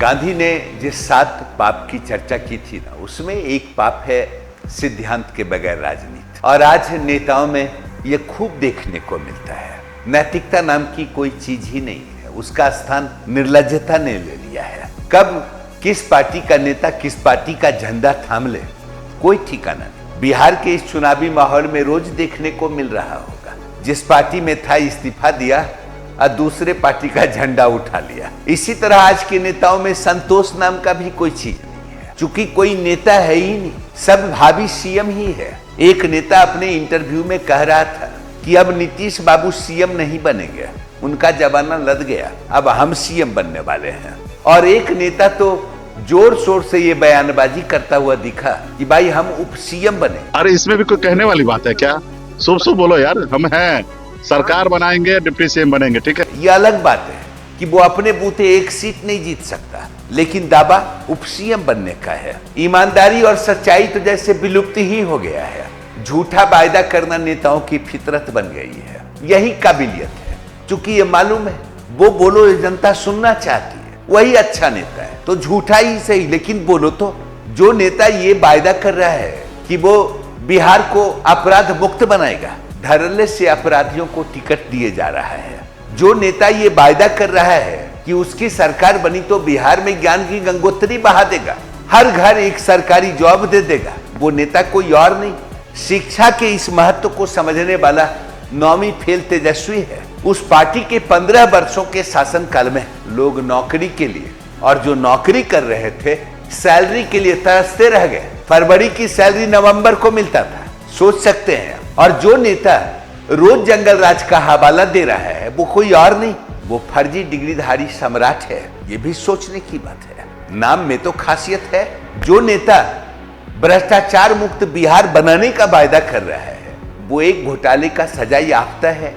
गांधी ने जिस 7 पाप की चर्चा की थी ना, उसमें एक पाप है सिद्धांत के बगैर राजनीति। और आज नेताओं में ये खूब देखने को मिलता है। नैतिकता नाम की कोई चीज ही नहीं है, उसका स्थान निर्लज्जता ने ले लिया है। कब किस पार्टी का नेता किस पार्टी का झंडा थाम ले, कोई ठिकाना नहीं। बिहार के इस चुनावी माहौल में रोज देखने को मिल रहा होगा, जिस पार्टी में था इस्तीफा दिया और दूसरे पार्टी का झंडा उठा लिया। इसी तरह आज के नेताओं में संतोष नाम का भी कोई चीज नहीं है, क्योंकि कोई नेता है ही नहीं, सब भावी सीएम ही है। एक नेता अपने इंटरव्यू में कह रहा था कि अब नीतीश बाबू सीएम नहीं बनेंगे, उनका जमाना लद गया, अब हम सीएम बनने वाले हैं। और एक नेता तो जोर शोर से ये बयानबाजी करता हुआ दिखा कि भाई हम उप सीएम बने। अरे इसमें भी कोई कहने वाली बात है क्या? शुभ शुभ बोलो यार, हम हैं, सरकार बनाएंगे, डिप्टी सीएम बनेंगे, ठीक है। ये अलग बात है कि वो अपने बूते एक सीट नहीं जीत सकता, लेकिन दावा उप सीएम बनने का है। ईमानदारी और सच्चाई तो जैसे विलुप्त ही हो गया है। झूठा वायदा करना नेताओं की फितरत बन गई है। यही काबिलियत है, क्योंकि ये मालूम है वो बोलो ये जनता सुनना चाहती है, वही अच्छा नेता है। तो झूठा ही सही, लेकिन बोलो तो। जो नेता ये वायदा कर रहा है कि वो बिहार को अपराध मुक्त बनाएगा, धड़ल्ले से अपराधियों को टिकट दिए जा रहा है। जो नेता ये वायदा कर रहा है कि उसकी सरकार बनी तो बिहार में ज्ञान की गंगोत्री बहा देगा, हर घर एक सरकारी जॉब दे देगा, वो नेता कोई और नहीं, शिक्षा के इस महत्व को समझने वाला 9वीं फेल तेजस्वी है। उस पार्टी के 15 वर्षों के शासनकाल में लोग नौकरी के लिए, और जो नौकरी कर रहे थे सैलरी के लिए तरसते रह गए। फरवरी की सैलरी नवंबर को मिलता था, सोच सकते हैं। और जो नेता रोज जंगल राज का हवाला दे रहा है वो कोई और नहीं, वो फर्जी डिग्रीधारी सम्राट है। ये भी सोचने की बात है। नाम में तो खासियत है। जो नेता भ्रष्टाचार मुक्त बिहार बनाने का वायदा कर रहा है वो एक घोटाले का सजा याफ्ता है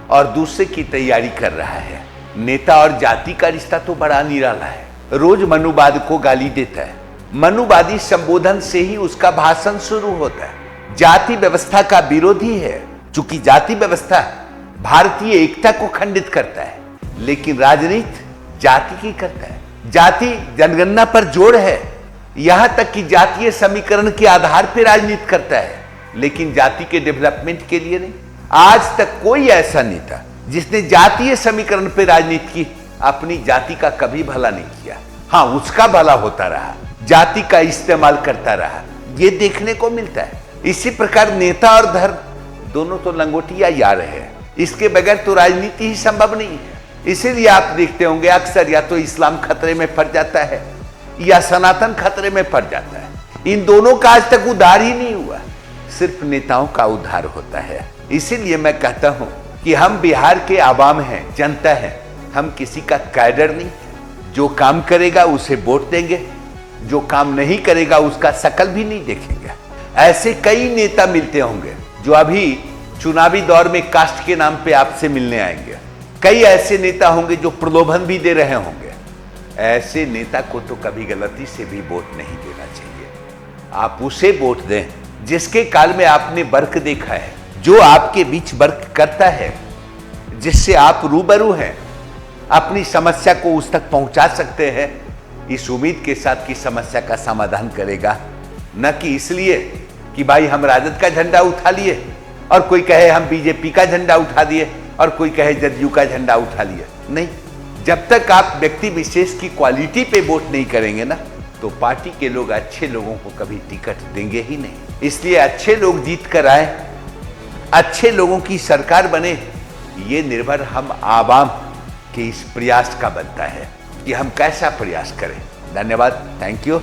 और दूसरे की तैयारी कर रहा है। नेता और जाति का रिश्ता तो बड़ा निराला है। रोज मनुवाद को गाली देता है, मनुवादी संबोधन से ही उसका भाषण शुरू होता है। जाति व्यवस्था का विरोधी है, चूंकि जाति व्यवस्था भारतीय एकता को खंडित करता है, लेकिन राजनीति जाति की करता है। जाति जनगणना पर जोर है, यहां तक कि जातीय समीकरण के आधार पर राजनीति करता है, लेकिन जाति के डेवलपमेंट के लिए नहीं। आज तक कोई ऐसा नेता जिसने जातीय समीकरण पर राजनीति की अपनी जाति का कभी भला नहीं किया। हाँ, उसका भला होता रहा, जाति का इस्तेमाल करता रहा, ये देखने को मिलता है। इसी प्रकार नेता और धर्म दोनों तो लंगोटिया यार है, इसके बगैर तो राजनीति ही संभव नहीं है। इसीलिए आप देखते होंगे अक्सर या तो इस्लाम खतरे में पड़ जाता है या सनातन खतरे में पड़ जाता है। इन दोनों का आज तक उद्धार ही नहीं हुआ, सिर्फ नेताओं का उद्धार होता है। इसीलिए मैं कहता हूं कि हम बिहार के आवाम हैं, जनता है, हम किसी का कैडर नहीं। जो काम करेगा उसे वोट देंगे, जो काम नहीं करेगा उसका शकल भी नहीं देखेंगे। ऐसे कई नेता मिलते होंगे जो अभी चुनावी दौर में कास्ट के नाम पे आपसे मिलने आएंगे। कई ऐसे नेता होंगे जो प्रलोभन भी दे रहे होंगे। ऐसे नेता को तो कभी गलती से भी वोट नहीं देना चाहिए। आप उसे वोट दें जिसके काल में आपने वर्क देखा है, जो आपके बीच वर्क करता है, जिससे आप रूबरू हैं, अपनी समस्या को उस तक पहुंचा सकते हैं, इस उम्मीद के साथ कि समस्या का समाधान करेगा, न कि इसलिए कि भाई हम राजद का झंडा उठा लिए और कोई कहे हम बीजेपी का झंडा उठा दिए और कोई कहे जदयू का झंडा उठा लिया। नहीं, जब तक आप व्यक्ति विशेष की क्वालिटी पे वोट नहीं करेंगे ना, तो पार्टी के लोग अच्छे लोगों को कभी टिकट देंगे ही नहीं। इसलिए अच्छे लोग जीत कर आए, अच्छे लोगों की सरकार बने, ये निर्भर हम आवाम के इस प्रयास का बनता है कि हम कैसा प्रयास करें। धन्यवाद, थैंक यू।